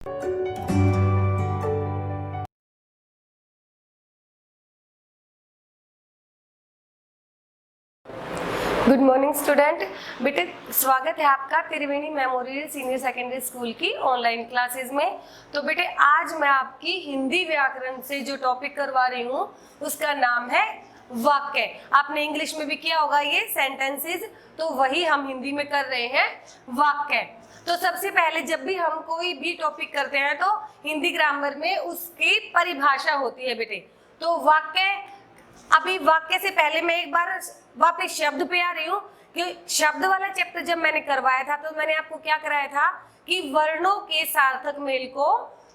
Good morning student. बेटे स्वागत है आपका त्रिवेणी मेमोरियल सीनियर सेकेंडरी स्कूल की ऑनलाइन क्लासेस में। तो बेटे आज मैं आपकी हिंदी व्याकरण से जो टॉपिक करवा रही हूँ उसका नाम है वाक्य। आपने इंग्लिश में भी किया होगा ये सेंटेंसेस, तो वही हम हिंदी में कर रहे हैं, वाक्य। तो सबसे पहले जब भी हम कोई भी टॉपिक करते हैं तो हिंदी ग्रामर में उसकी परिभाषा होती है बेटे। तो वाक्य, अभी वाक्य से पहले मैं एक बार वापस शब्द पे आ रही हूँ कि शब्द वाला चैप्टर जब मैंने करवाया था तो मैंने आपको क्या कराया था कि वर्णों के सार्थक मेल को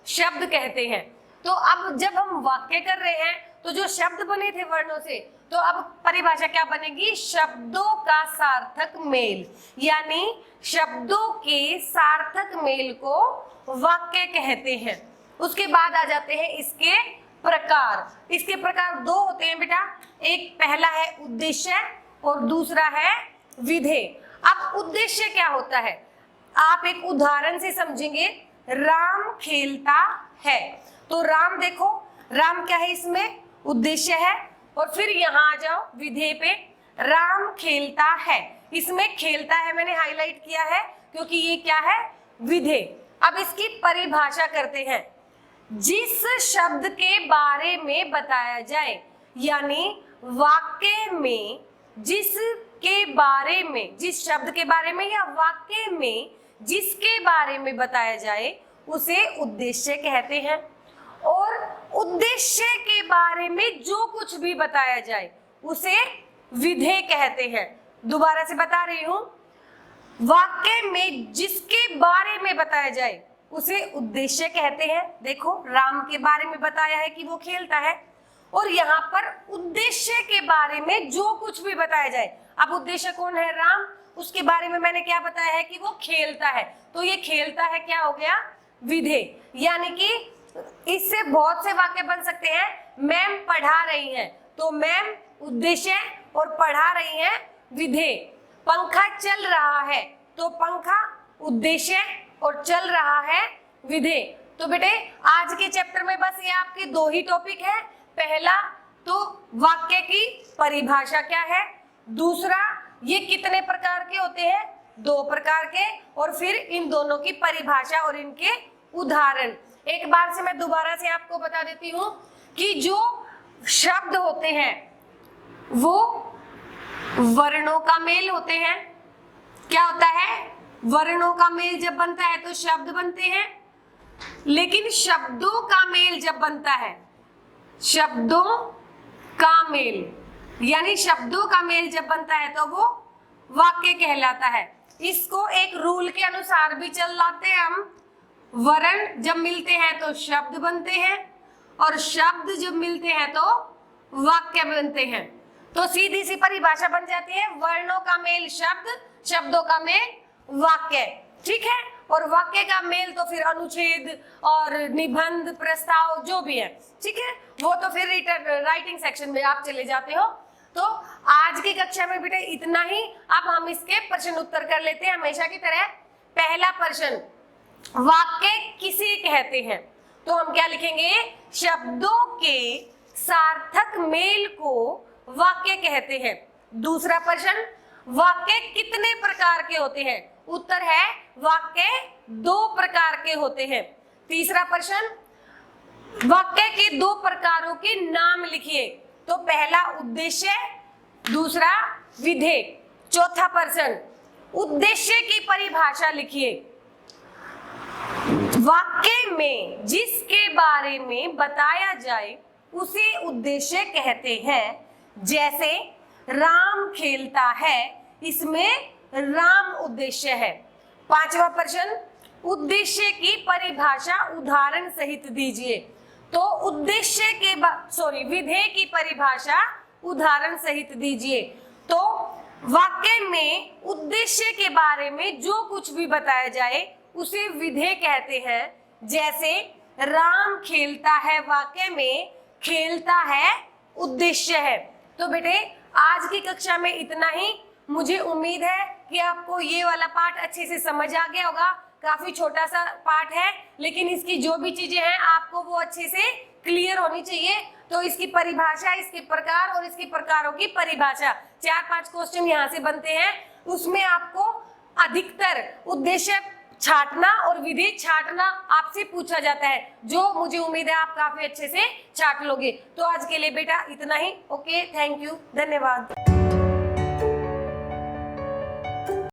शब्द कहते हैं। तो अब जब हम वाक्य कर रहे हैं तो जो शब्द बने थे वर्णों से, तो अब परिभाषा क्या बनेगी, शब्दों का सार्थक मेल, यानी शब्दों के सार्थक मेल को वाक्य कहते हैं। उसके बाद आ जाते हैं इसके प्रकार। इसके प्रकार दो होते हैं बेटा, एक पहला है उद्देश्य और दूसरा है विधेय। अब उद्देश्य क्या होता है आप एक उदाहरण से समझेंगे। राम खेलता है, तो राम देखो, राम क्या है, इसमें उद्देश्य है। और फिर यहाँ आ जाओ विधेय पे, राम खेलता है, इसमें खेलता है मैंने हाईलाइट किया है क्योंकि ये क्या है, विधेय। अब इसकी परिभाषा करते हैं। जिस शब्द के बारे में बताया जाए, यानी वाक्य में जिसके बारे में, जिस शब्द के बारे में या वाक्य में जिसके बारे में बताया जाए उसे उद्देश्य कहते हैं। और उद्देश्य के बारे में जो कुछ भी बताया जाए उसे विधेय कहते हैं। दोबारा से बता रही हूं, वाक्य में जिसके बारे में बताया जाए उसे उद्देश्य कहते हैं। देखो राम के बारे में बताया है कि वो खेलता है, और यहाँ पर उद्देश्य के बारे में जो कुछ भी बताया जाए, अब उद्देश्य कौन है, राम, उसके बारे में मैंने क्या बताया है कि वो खेलता है, तो ये खेलता है क्या हो गया, विधेय। यानी कि इससे बहुत से वाक्य बन सकते हैं। मैम पढ़ा रही हैं, तो मैम उद्देश्य और पढ़ा रही हैं विधेय। पंखा चल रहा है, तो पंखा उद्देश्य और चल रहा है विधेय। तो बेटे आज के चैप्टर में बस ये आपके दो ही टॉपिक है। पहला तो वाक्य की परिभाषा क्या है, दूसरा ये कितने प्रकार के होते हैं, दो प्रकार के, और फिर इन दोनों की परिभाषा और इनके उदाहरण। एक बार से मैं दोबारा से आपको बता देती हूँ कि जो शब्द होते हैं वो वर्णों का मेल होते हैं। क्या होता है, वर्णों का मेल जब बनता है तो शब्द बनते हैं, लेकिन शब्दों का मेल जब बनता है, शब्दों का मेल, यानी शब्दों का मेल जब बनता है तो वो वाक्य कहलाता है। इसको एक रूल के अनुसार भी चलाते हैं हम। वर्ण जब मिलते हैं तो शब्द बनते हैं, और शब्द जब मिलते हैं तो वाक्य बनते हैं। तो सीधी सी परिभाषा बन जाती है, वर्णों का मेल शब्द, शब्दों का मेल वाक्य, ठीक है। और वाक्य का मेल तो फिर अनुच्छेद और निबंध, प्रस्ताव जो भी है, ठीक है, वो तो फिर राइटिंग सेक्शन में आप चले जाते हो। तो आज की कक्षा में बेटे इतना ही। अब हम इसके प्रश्न उत्तर कर लेते हैं हमेशा की तरह। पहला प्रश्न, वाक्य किसे कहते हैं, तो हम क्या लिखेंगे, शब्दों के सार्थक मेल को वाक्य कहते हैं। दूसरा प्रश्न, वाक्य कितने प्रकार के होते हैं, उत्तर है वाक्य दो प्रकार के होते हैं। तीसरा प्रश्न, वाक्य के दो प्रकारों के नाम लिखिए, तो पहला उद्देश्य, दूसरा विधेय। चौथा प्रश्न, उद्देश्य की परिभाषा लिखिए। वाक्य में जिसके बारे में बताया जाए उसे उद्देश्य कहते हैं। जैसे राम खेलता है, इसमें राम उद्देश्य है। पांचवा प्रश्न, उद्देश्य की परिभाषा उदाहरण सहित दीजिए, तो उद्देश्य के विधेय की परिभाषा उदाहरण सहित दीजिए। तो वाक्य में उद्देश्य के बारे में जो कुछ भी बताया जाए उसे विधेय कहते हैं। जैसे राम खेलता है, वाक्य में खेलता है उद्देश्य है। तो बेटे आज की कक्षा में इतना ही। मुझे उम्मीद है कि आपको ये वाला पार्ट अच्छे से समझ आ गया होगा। काफी छोटा सा पार्ट है, लेकिन इसकी जो भी चीजें हैं आपको वो अच्छे से क्लियर होनी चाहिए। तो इसकी परिभाषा, इसके प्रकार और इसके प्रकारों की परिभाषा, 4-5 क्वेश्चन यहाँ से बनते हैं। उसमें आपको अधिकतर उद्देश्य छांटना और विधि छांटना आपसे पूछा जाता है, जो मुझे उम्मीद है आप काफी अच्छे से छांट लोगे। तो आज के लिए बेटा इतना ही। ओके, थैंक यू, धन्यवाद।